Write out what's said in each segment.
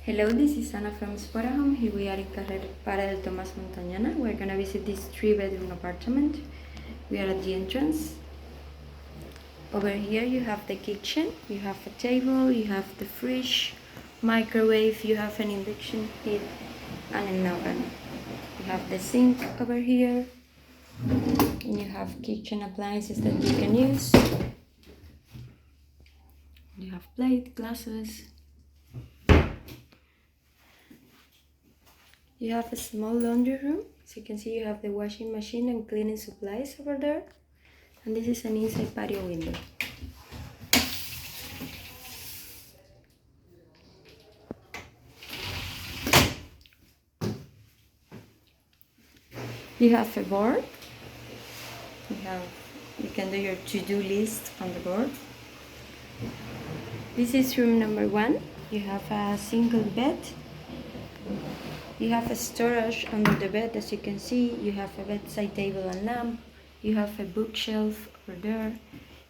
Hello, this is Anna from Spotahome. Here we are in Carrer Para del Tomás Montañana. We're gonna visit this 3-bedroom apartment. We are at the entrance. Over here you have the kitchen, you have a table, you have the fridge, microwave, you have an induction heat and an oven. You have the sink over here, and you have kitchen appliances that you can use. You have plate, glasses. You have a small laundry room. As you can see, you have the washing machine and cleaning supplies over there. And this is an inside patio window. You have a board. You can do your to-do list on the board. This is room number 1. You have a single bed. You have a storage under the bed, as you can see. You have a bedside table and lamp. You have a bookshelf over there.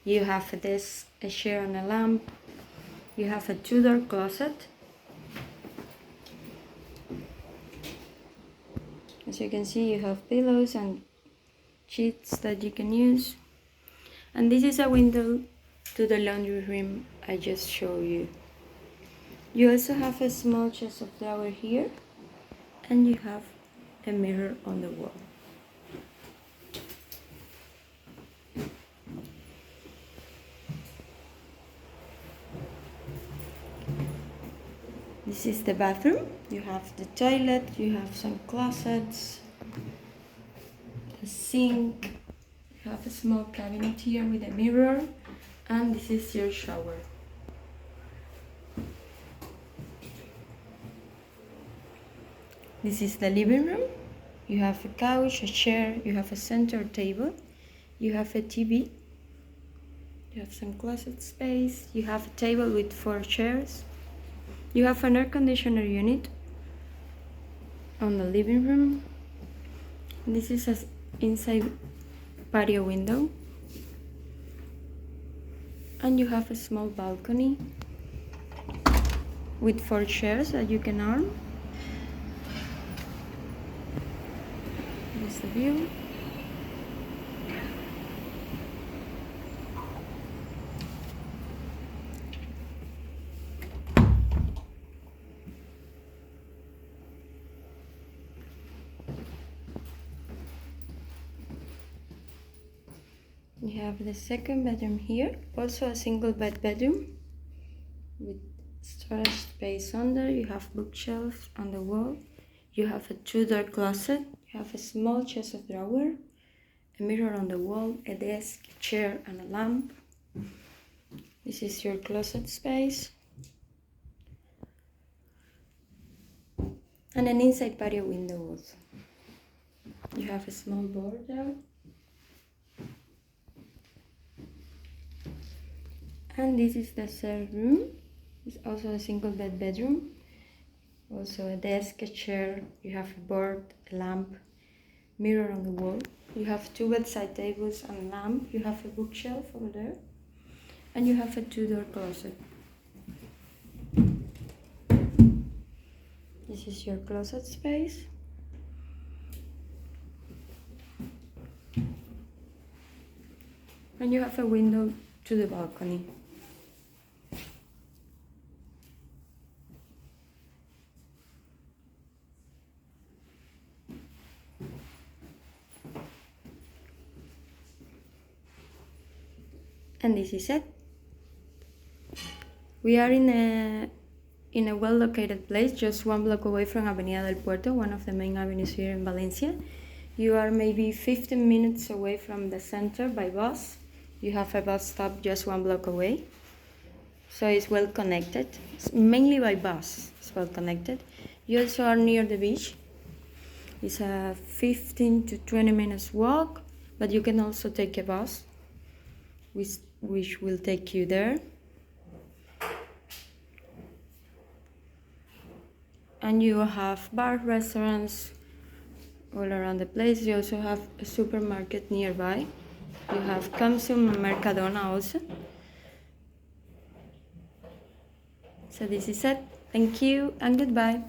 You have a desk, a chair and a lamp. You have a 2-door closet. As you can see, you have pillows and sheets that you can use. And this is a window to the laundry room I just showed you. You also have a small chest of drawers here. And you have a mirror on the wall. This is the bathroom. You have the toilet, you have some closets, a sink, you have a small cabinet here with a mirror, and this is your shower. This is the living room. You have a couch, a chair, you have a center table, you have a TV, you have some closet space, you have a table with 4 chairs, you have an air conditioner unit on the living room. This is an inside patio window, and you have a small balcony with 4 chairs that you can arm. Here's the view. You have the second bedroom here, also a single bedroom with storage space under. You have bookshelves on the wall. You have a 2-door closet. You have a small chest of drawers, a mirror on the wall, a desk, a chair and a lamp. This is your closet space. And an inside patio window also. You have a small board there. And this is the third room. It's also a single bedroom. Also a desk, a chair, you have a board, a lamp, mirror on the wall. You have 2 bedside tables and a lamp. You have a bookshelf over there. And you have a 2-door closet. This is your closet space. And you have a window to the balcony. And this is it. We are in a well-located place, just 1 block away from Avenida del Puerto, one of the main avenues here in Valencia. You are maybe 15 minutes away from the center by bus. You have a bus stop just 1 block away. So it's well connected. It's mainly by bus, it's well connected. You also are near the beach. It's a 15 to 20 minutes walk, but you can also take a bus, which will take you there. And you have bar, restaurants all around the place. You also have a supermarket nearby. You have Consum and Mercadona also. So this is it. Thank you and goodbye.